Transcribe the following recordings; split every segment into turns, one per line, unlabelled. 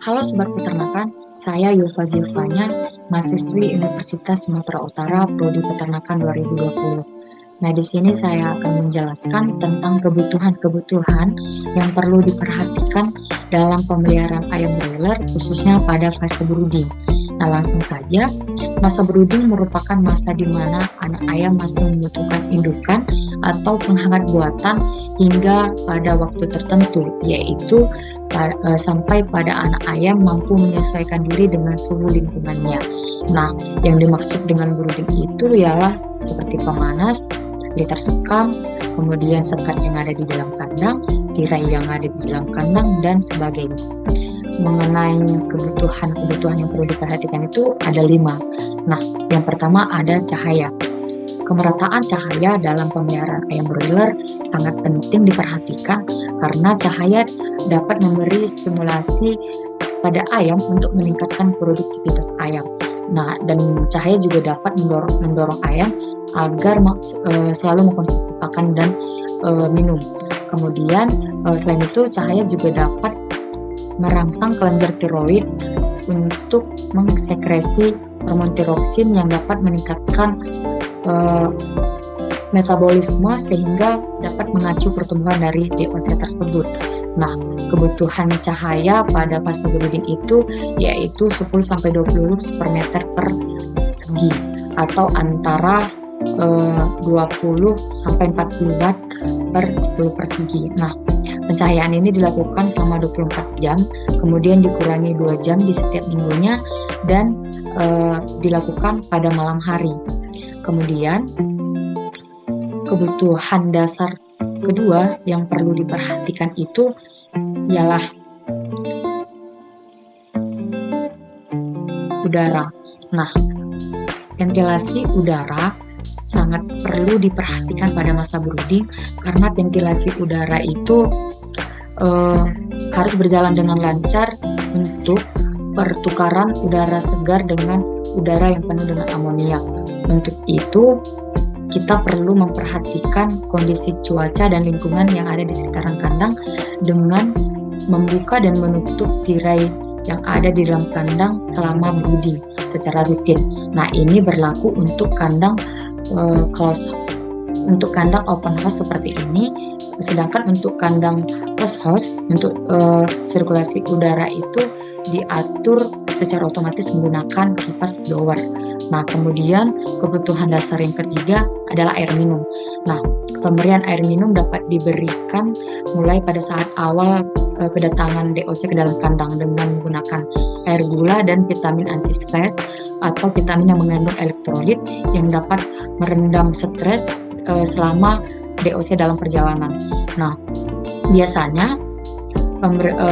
Halo Sobat Peternakan, saya Yulfa Zilvanya, mahasiswi Universitas Sumatera Utara, Prodi Peternakan 2020. Nah, di sini saya akan menjelaskan tentang kebutuhan-kebutuhan yang perlu diperhatikan dalam pemeliharaan ayam broiler, khususnya pada fase brooding. Nah, langsung saja, masa brooding merupakan masa di mana anak ayam masih membutuhkan indukan atau penghangat buatan hingga pada waktu tertentu, yaitu sampai pada anak ayam mampu menyesuaikan diri dengan suhu lingkungannya. Nah, yang dimaksud dengan brooding itu ialah seperti pemanas, liter sekam, kemudian sekat yang ada di dalam kandang, tirai yang ada di dalam kandang, dan sebagainya. Mengenai kebutuhan yang perlu diperhatikan itu ada 5. Nah, yang pertama ada cahaya. Kemerataan cahaya dalam pemeliharaan ayam broiler sangat penting diperhatikan karena cahaya dapat memberi stimulasi pada ayam untuk meningkatkan produktivitas ayam. Nah, dan cahaya juga dapat mendorong ayam agar selalu mengkonsumsi pakan dan minum. Kemudian selain itu cahaya juga dapat merangsang kelenjar tiroid untuk mengsekresi hormon tiroksin yang dapat meningkatkan metabolisme sehingga dapat mengacu pertumbuhan dari DOC tersebut. Nah, kebutuhan cahaya pada fase brooding itu yaitu 10-20 lux per meter persegi atau antara 20-40 watt per 10 persegi. Nah, pencahayaan ini dilakukan selama 24 jam, kemudian dikurangi 2 jam di setiap minggunya dan dilakukan pada malam hari. Kemudian, kebutuhan dasar kedua yang perlu diperhatikan itu ialah udara. Nah, ventilasi udara sangat perlu diperhatikan pada masa brooding karena ventilasi udara itu harus berjalan dengan lancar untuk pertukaran udara segar dengan udara yang penuh dengan amoniak. Untuk itu, kita perlu memperhatikan kondisi cuaca dan lingkungan yang ada di sekitaran kandang dengan membuka dan menutup tirai yang ada di dalam kandang selama brooding secara rutin. Nah, ini berlaku untuk kandang open house seperti ini, sedangkan untuk kandang closed house untuk sirkulasi udara itu diatur secara otomatis menggunakan kipas blower. Nah, kemudian kebutuhan dasar yang ketiga adalah air minum. Nah, pemberian air minum dapat diberikan mulai pada saat awal kedatangan DOC ke dalam kandang dengan menggunakan air gula dan vitamin anti-stres atau vitamin yang mengandung elektrolit yang dapat merendam stres selama DOC dalam perjalanan. Nah, biasanya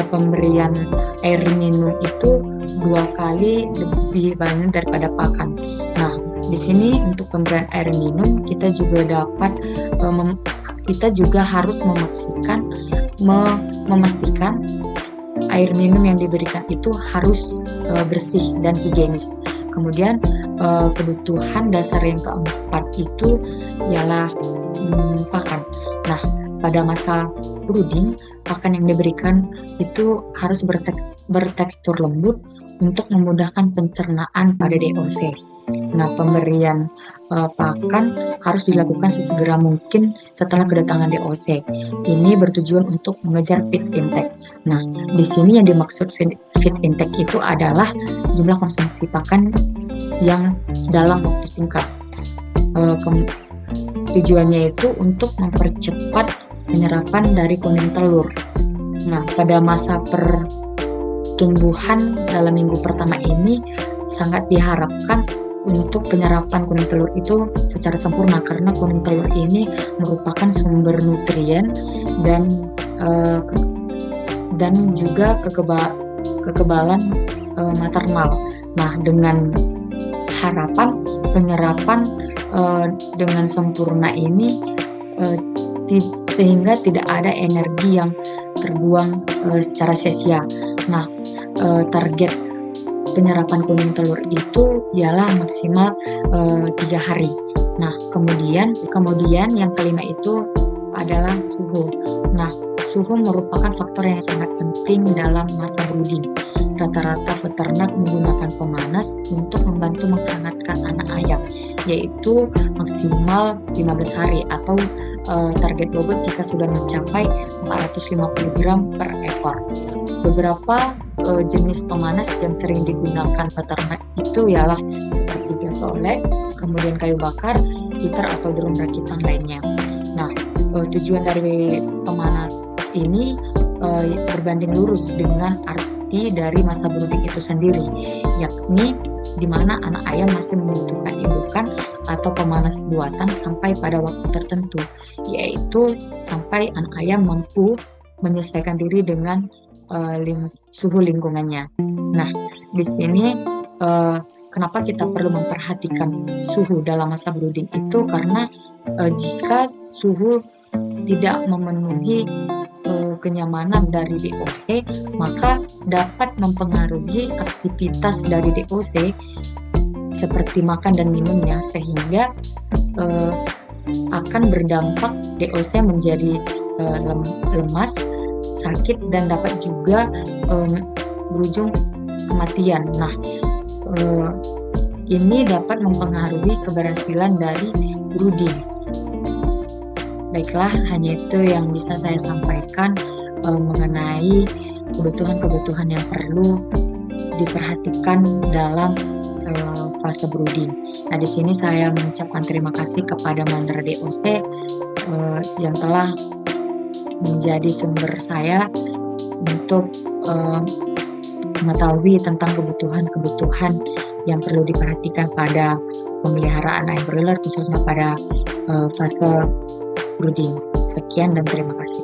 pemberian air minum itu 2 kali lebih banyak daripada pakan. Nah, di sini untuk pemberian air minum kita juga harus memastikan air minum yang diberikan itu harus bersih dan higienis. Kemudian kebutuhan dasar yang keempat itu ialah pakan. Nah, pada masa brooding, pakan yang diberikan itu harus bertekstur lembut untuk memudahkan pencernaan pada DOC. Nah, pemberian pakan harus dilakukan sesegera mungkin setelah kedatangan DOC. Ini bertujuan untuk mengejar feed intake. Nah, di sini yang dimaksud feed intake itu adalah jumlah konsumsi pakan yang dalam waktu singkat. Tujuannya itu untuk mempercepat penyerapan dari kuning telur. Nah, pada masa pertumbuhan dalam minggu pertama ini sangat diharapkan untuk penyerapan kuning telur itu secara sempurna karena kuning telur ini merupakan sumber nutrien dan juga kekebalan maternal. Nah, dengan harapan penyerapan dengan sempurna ini sehingga tidak ada energi yang terbuang secara sia-sia. Nah, target penyerapan kuning telur itu ialah maksimal 3 hari. Nah, kemudian yang kelima itu adalah suhu. Nah, suhu merupakan faktor yang sangat penting dalam masa brooding. Rata-rata peternak menggunakan pemanas untuk membantu menghangatkan anak ayam, yaitu maksimal 15 hari atau target bobot jika sudah mencapai 450 gram per ekor. Beberapa jenis pemanas yang sering digunakan peternak itu ialah seperti gas oled, kemudian kayu bakar, heater atau drum rakitan lainnya. Nah, tujuan dari pemanas ini berbanding lurus dengan arti dari masa brooding itu sendiri, yakni di mana anak ayam masih membutuhkan indukan atau pemanas buatan sampai pada waktu tertentu, yaitu sampai anak ayam mampu menyesuaikan diri dengan suhu lingkungannya. Nah, di sini kenapa kita perlu memperhatikan suhu dalam masa brooding itu karena jika suhu tidak memenuhi kenyamanan dari DOC, maka dapat mempengaruhi aktivitas dari DOC seperti makan dan minumnya, sehingga akan berdampak DOC menjadi lemas, sakit, dan dapat juga berujung kematian. Nah, ini dapat mempengaruhi keberhasilan dari brooding. Baiklah, hanya itu yang bisa saya sampaikan mengenai kebutuhan-kebutuhan yang perlu diperhatikan dalam fase brooding. Nah, di sini saya mengucapkan terima kasih kepada Mandra DOC yang telah menjadi sumber saya untuk mengetahui tentang kebutuhan-kebutuhan yang perlu diperhatikan pada pemeliharaan ayam broiler, khususnya pada fase brooding. Sekian dan terima kasih.